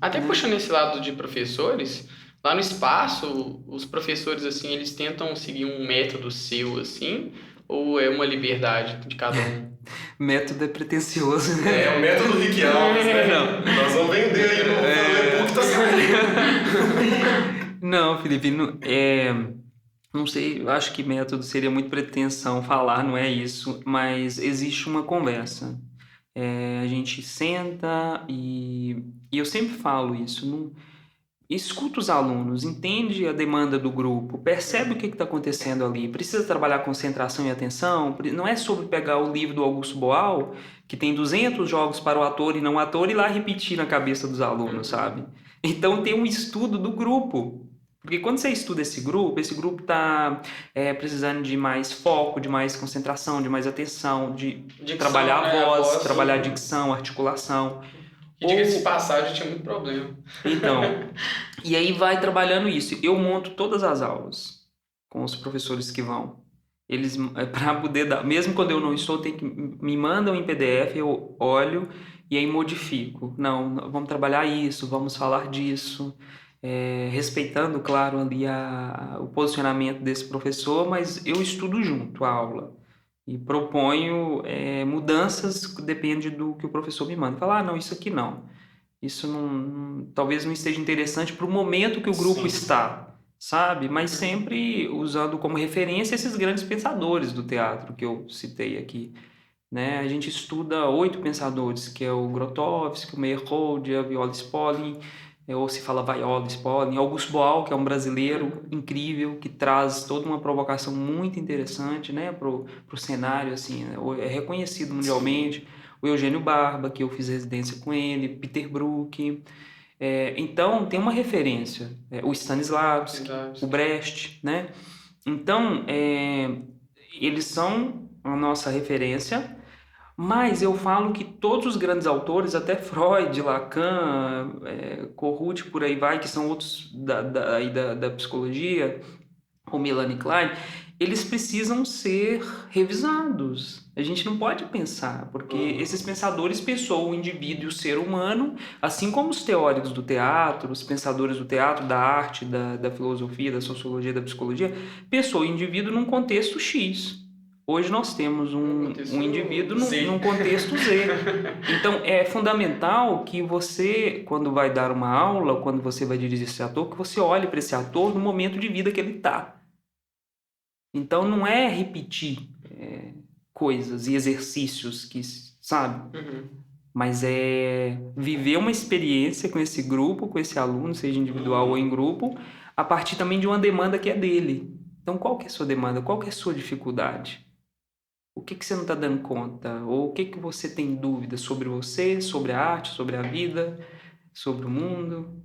Até né? puxando esse lado de professores, lá no espaço, os professores, assim, eles tentam seguir um método seu, assim, ou é uma liberdade de cada um? Método é pretencioso, É o né? método Rick Alves, Não. né? Nós vamos vender aí no e-book, tá saindo. Não, Felipe, não sei, eu acho que método seria muito pretensão falar, não é isso, mas existe uma conversa. A gente senta e eu sempre falo isso, não, escuta os alunos, entende a demanda do grupo, percebe o que está acontecendo ali, precisa trabalhar concentração e atenção, não é sobre pegar o livro do Augusto Boal, que tem 200 jogos para o ator e não o ator, e lá repetir na cabeça dos alunos, sabe? Então tem um estudo do grupo. Porque quando você estuda esse grupo está precisando de mais foco, de mais concentração, de mais atenção, de trabalhar Dicção, a né? A voz, voz. trabalhar a dicção, articulação. E diga-se de Ou passagem, tinha muito problema. então, e aí vai trabalhando isso. Eu monto todas as aulas com os professores que vão. Eles, para poder dar, mesmo quando eu não estou, tem que me mandam em PDF, eu olho e aí modifico. Não, vamos trabalhar isso, vamos falar disso, respeitando, claro, ali o posicionamento desse professor, mas eu estudo junto a aula e proponho mudanças, depende do que o professor me manda. Falar, não, isso aqui não. Isso talvez não esteja interessante para o momento que o grupo Sim. está, sabe? Mas sempre usando como referência esses grandes pensadores do teatro que eu citei aqui, né? A gente estuda 8 pensadores, que é o Grotowski, o Meyerhold, a Viola Spolin, ou se fala Viola Spolin, Augusto Boal, que é um brasileiro incrível, que traz toda uma provocação muito interessante, né, pro cenário, assim, né? É reconhecido Sim. mundialmente. O Eugênio Barba, que eu fiz residência com ele, Peter Brook. Então, tem uma referência. O Stanislavski, o Exato. Brecht, né? Então, eles são a nossa referência, mas eu falo que todos os grandes autores, até Freud, Lacan, Kohut, por aí vai, que são outros da psicologia, ou Melanie Klein, eles precisam ser revisados. A gente não pode pensar, porque esses pensadores pensou o indivíduo e o ser humano, assim como os teóricos do teatro, os pensadores do teatro, da arte, da filosofia, da sociologia, da psicologia, pensou o indivíduo num contexto X. Hoje nós temos No um contexto indivíduo num Z. contexto Z. Então é fundamental que você, quando vai dar uma aula, quando você vai dirigir esse ator, que você olhe para esse ator no momento de vida que ele está. Então não é repetir coisas e exercícios que, sabe? Mas é viver uma experiência com esse grupo, com esse aluno, seja individual ou em grupo, a partir também de uma demanda que é dele. Então qual que é a sua demanda? Qual que é a sua dificuldade? O que que você não está dando conta? Ou o que que você tem dúvida sobre você, sobre a arte, sobre a vida, sobre o mundo?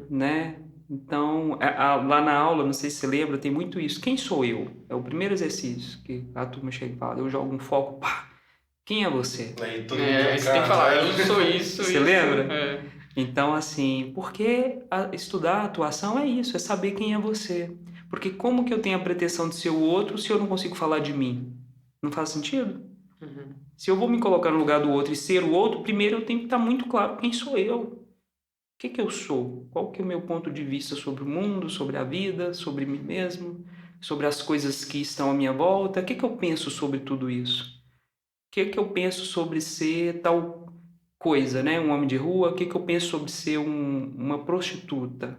Né? Então, lá na aula, não sei se você lembra, tem muito isso. Quem sou eu? É o primeiro exercício que a turma chega e fala. Eu jogo um foco, pá. Quem é você? Aí todo mundo tem Aí um você tem que falar, eu cardápio. sou isso, Você isso. lembra? Então, assim, porque estudar a atuação é isso, é saber quem é você. Porque como que eu tenho a pretensão de ser o outro se eu não consigo falar de mim? Não faz sentido? Se eu vou me colocar no lugar do outro e ser o outro, primeiro eu tenho que estar muito claro quem sou eu. O que que eu sou? Qual que é o meu ponto de vista sobre o mundo, sobre a vida, sobre mim mesmo, sobre as coisas que estão à minha volta? O que que eu penso sobre tudo isso? O que que eu penso sobre ser tal coisa, né? Um homem de rua? O que que eu penso sobre ser uma prostituta?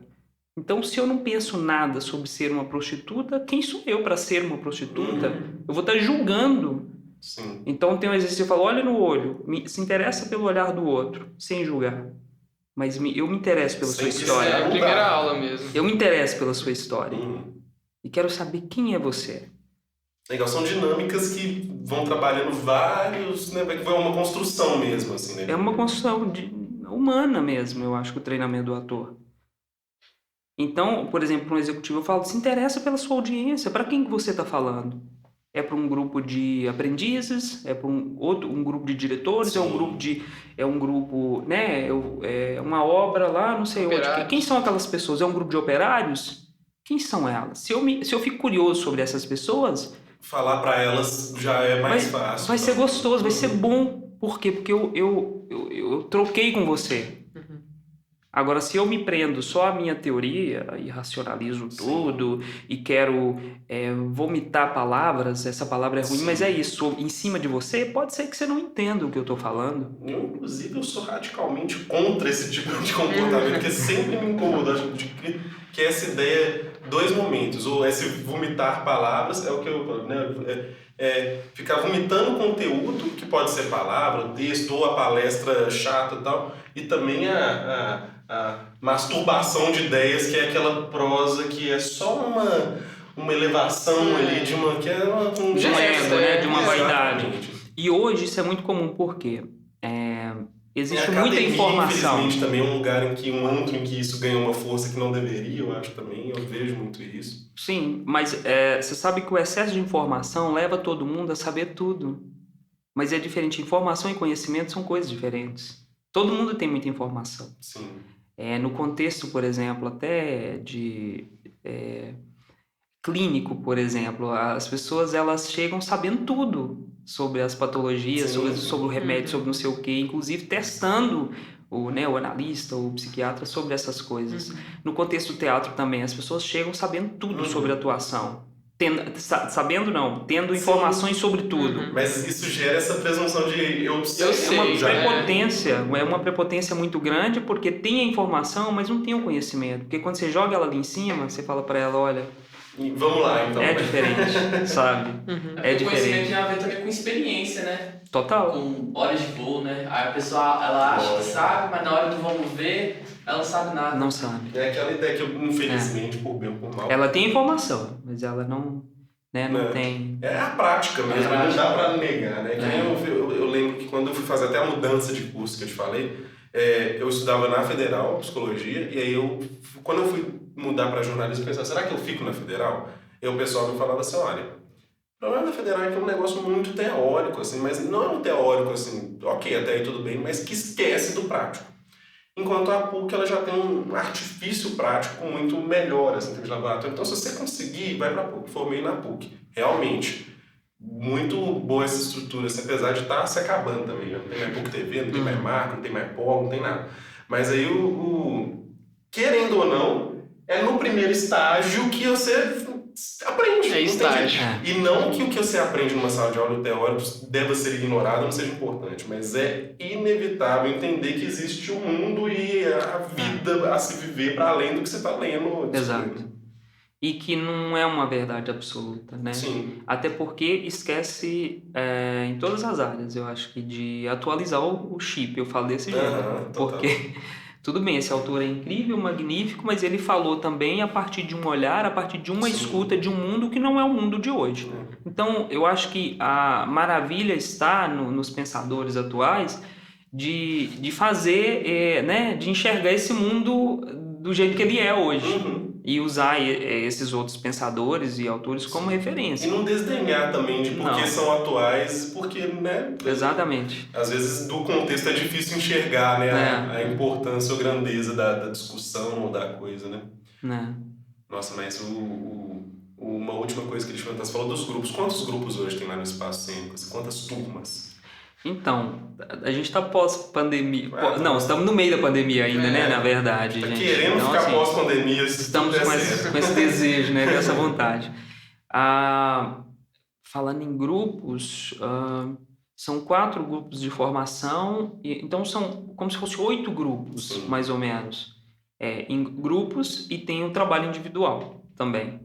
Então, se eu não penso nada sobre ser uma prostituta, quem sou eu para ser uma prostituta? Eu vou estar julgando. Sim. Então, tem um exercício que eu falo, olha no olho, se interessa pelo olhar do outro, sem julgar. Mas eu me interesso pela sua Sem É história. a precisar primeira mudar. aula mesmo. Eu me interesso pela sua história. Uhum. E quero saber quem é você. Legal, são dinâmicas que vão trabalhando vários, né? Vai uma construção mesmo, assim, né? É uma construção humana mesmo, eu acho, que o treinamento do ator. Então, por exemplo, para um executivo, eu falo, se interessa pela sua audiência. Para quem que você está falando? É para um grupo de aprendizes? É para um grupo de diretores? Sim. É um grupo, né? É uma obra lá, não sei onde. Quem Operários. são aquelas pessoas? É um grupo de operários? Quem são elas? Se eu fico curioso sobre essas pessoas, Falar para elas já é vai, mais fácil vai ser também. gostoso, vai ser bom. Por quê? Porque eu troquei com você. Agora, se eu me prendo só à minha teoria e racionalizo tudo e quero vomitar palavras, essa palavra é ruim, Sim. mas é isso, em cima de você, pode ser que você não entenda o que eu tô falando. Inclusive, eu sou radicalmente contra esse tipo de comportamento, porque sempre me incomodou, acho que essa ideia, dois momentos, ou esse vomitar palavras, é o que eu falo, né? Ficar vomitando conteúdo, que pode ser palavra, o texto, ou a palestra chata e tal, e também a masturbação de ideias, que é aquela prosa que é só uma elevação ali de uma... que é um De um ego, né? De uma vaidade. Exatamente. E hoje isso é muito comum, porque existe a muita academia, informação. infelizmente, também é um lugar um antro em que isso ganha uma força que não deveria, eu acho também, eu vejo muito isso. Sim, mas você sabe que o excesso de informação leva todo mundo a saber tudo. Mas é diferente. Informação e conhecimento são coisas diferentes. Todo mundo tem muita informação. Sim. No contexto, por exemplo, até de clínico, por exemplo, as pessoas elas chegam sabendo tudo sobre as patologias, Sim. sobre o remédio, sobre não sei o quê, inclusive testando o analista ou o psiquiatra sobre essas coisas. No contexto do teatro também, as pessoas chegam sabendo tudo sobre atuação. Tendo informações sobre tudo. Mas isso gera essa presunção de eu sei. É uma prepotência muito grande, porque tem a informação, mas não tem o conhecimento. Porque quando você joga ela ali em cima, você fala pra ela, olha... Vamos lá, então. É diferente, sabe? É O conhecimento diferente. tem a ver também com experiência, né? Total. Com horas de voo, né? Aí a pessoa, ela acha que sabe, mas na hora do vamos ver, ela não sabe nada. Não sabe. É aquela ideia que, infelizmente, por bem ou por mal... Ela tem informação, mas ela não tem... É a prática mesmo, não dá pra negar, né? Que nem eu lembro que quando eu fui fazer até a mudança de curso que eu te falei, eu estudava na Federal, Psicologia, e aí quando eu fui mudar para jornalismo, eu pensava, será que eu fico na Federal? E o pessoal me falava assim, olha, o problema da Federal é que é um negócio muito teórico, assim, mas não é um teórico, assim, ok, até aí tudo bem, mas que esquece do prático. Enquanto a PUC, ela já tem um artifício prático muito melhor, assim, de laboratório. Então, se você conseguir, vai para a PUC. Formei na PUC. Realmente, muito boa essa estrutura, assim, apesar de estar se acabando também. Não tem mais PUC TV, não tem mais marca, não tem mais polo, não tem nada. Mas aí, querendo ou não, é no primeiro estágio que você aprende. É estágio. E não que o que você aprende numa sala de aula teórico deva ser ignorado, não seja importante, mas é inevitável entender que existe um mundo e a vida a se viver para além do que você está lendo. Exato. E que não é uma verdade absoluta, né? Sim. Até porque esquece em todas as áreas, eu acho que de atualizar o chip, eu falo desse jeito. Porque... Tudo bem, esse autor é incrível, magnífico, mas ele falou também a partir de um olhar, a partir de uma escuta de um mundo que não é o mundo de hoje. Então, eu acho que a maravilha está nos pensadores atuais de fazer, de enxergar esse mundo do jeito que ele é hoje. E usar esses outros pensadores e autores como referência. E não desdenhar também de porque são atuais, porque, né? Exatamente. Às vezes, do contexto é difícil enxergar, né? A importância ou grandeza da discussão ou da coisa, né? Nossa, mas uma última coisa que ele você falou dos grupos. Quantos grupos hoje tem lá no Espaço Cênico? Quantas turmas? Então, a gente está pós-pandemia. Não, estamos no meio da pandemia ainda, né? Na verdade, gente. Querendo então, ficar assim, pós-pandemia. Estamos com esse desejo, né? Com essa vontade. Falando em grupos, são 4 grupos de formação. Então, são como se fossem 8 grupos, mais ou menos. Em grupos e tem um trabalho individual também.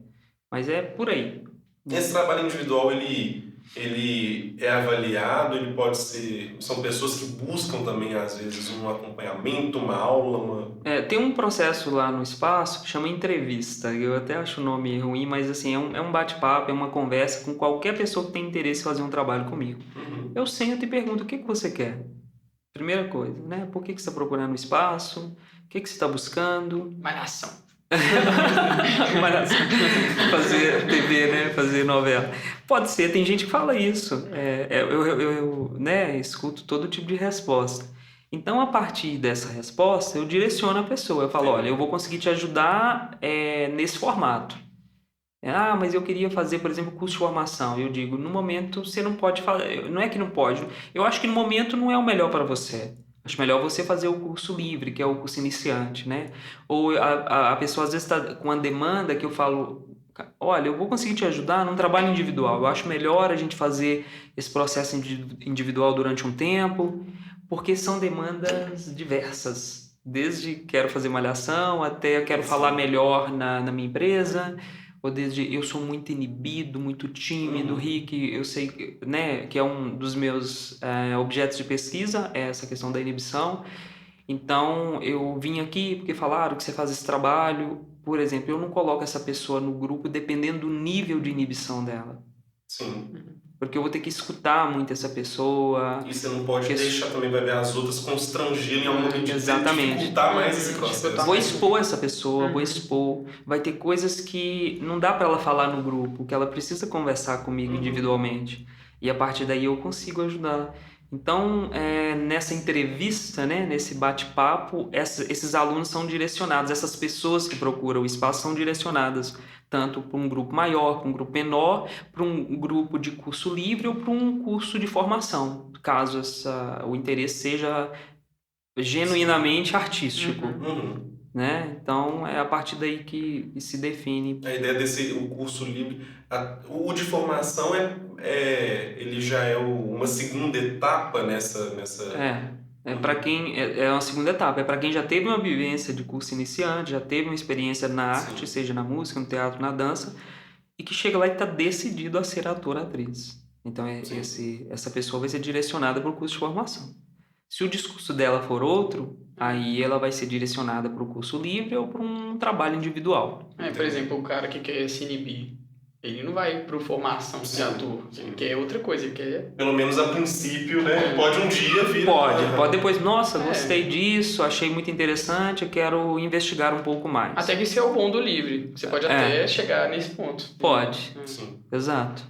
Mas é por aí. Esse trabalho individual, ele é avaliado, ele pode ser... São pessoas que buscam também, às vezes, um acompanhamento, uma aula, tem um processo lá no espaço que chama entrevista. Eu até acho o nome ruim, mas assim, é um bate-papo, é uma conversa com qualquer pessoa que tem interesse em fazer um trabalho comigo. Eu sento e pergunto, o que você quer? Primeira coisa, né? Por que você está procurando o espaço? O que você está buscando? Malhação. Fazer TV, né? Fazer novela. Pode ser, tem gente que fala isso. Eu escuto todo tipo de resposta. Então, a partir dessa resposta, eu direciono a pessoa. Eu falo, olha, eu vou conseguir te ajudar nesse formato. Mas eu queria fazer, por exemplo, curso de formação. Eu digo, no momento você não pode fazer. Não é que não pode. Eu acho que no momento não é o melhor para você. Acho melhor você fazer o curso livre, que é o curso iniciante, né? Ou a pessoa às vezes está com uma demanda que eu falo, olha, eu vou conseguir te ajudar num trabalho individual. Eu acho melhor a gente fazer esse processo individual durante um tempo, porque são demandas diversas. Desde quero fazer malhação até quero falar melhor na minha empresa, ou desde eu sou muito inibido, muito tímido, Rick, eu sei, né, que é um dos meus objetos de pesquisa, é essa questão da inibição. Então, eu vim aqui porque falaram que você faz esse trabalho. Por exemplo, eu não coloco essa pessoa no grupo dependendo do nível de inibição dela. Sim. Porque eu vou ter que escutar muito essa pessoa. E você não pode deixar também, vai ver as outras constrangirem ao momento de Exatamente. dificultar mais esse processo. Vou expor essa pessoa, vou expor. Vai ter coisas que não dá para ela falar no grupo, que ela precisa conversar comigo individualmente. E a partir daí eu consigo ajudar. Então, nessa entrevista, né, nesse bate-papo, esses alunos são direcionados, essas pessoas que procuram o espaço são direcionadas tanto para um grupo maior, para um grupo menor, para um grupo de curso livre ou para um curso de formação, caso o interesse seja genuinamente artístico. Né? Então, é a partir daí que se define. A ideia o curso livre, o de formação ele já é uma segunda etapa nessa... Para quem é uma segunda etapa, é para quem já teve uma vivência de curso iniciante, já teve uma experiência na arte, seja na música, no teatro, na dança, e que chega lá e está decidido a ser ator, atriz. Então, essa pessoa vai ser direcionada para o curso de formação. Se o discurso dela for outro, aí ela vai ser direcionada para o curso livre ou para um trabalho individual. Por exemplo, o cara que quer se inibir, ele não vai para formação de ator, ele quer outra coisa, ele quer... Pelo menos a princípio, né? Pode um dia vir... Pode depois, nossa, gostei disso, achei muito interessante, eu quero investigar um pouco mais. Até que isso é o bom do livre, você pode até chegar nesse ponto. Pode, Sim. exato.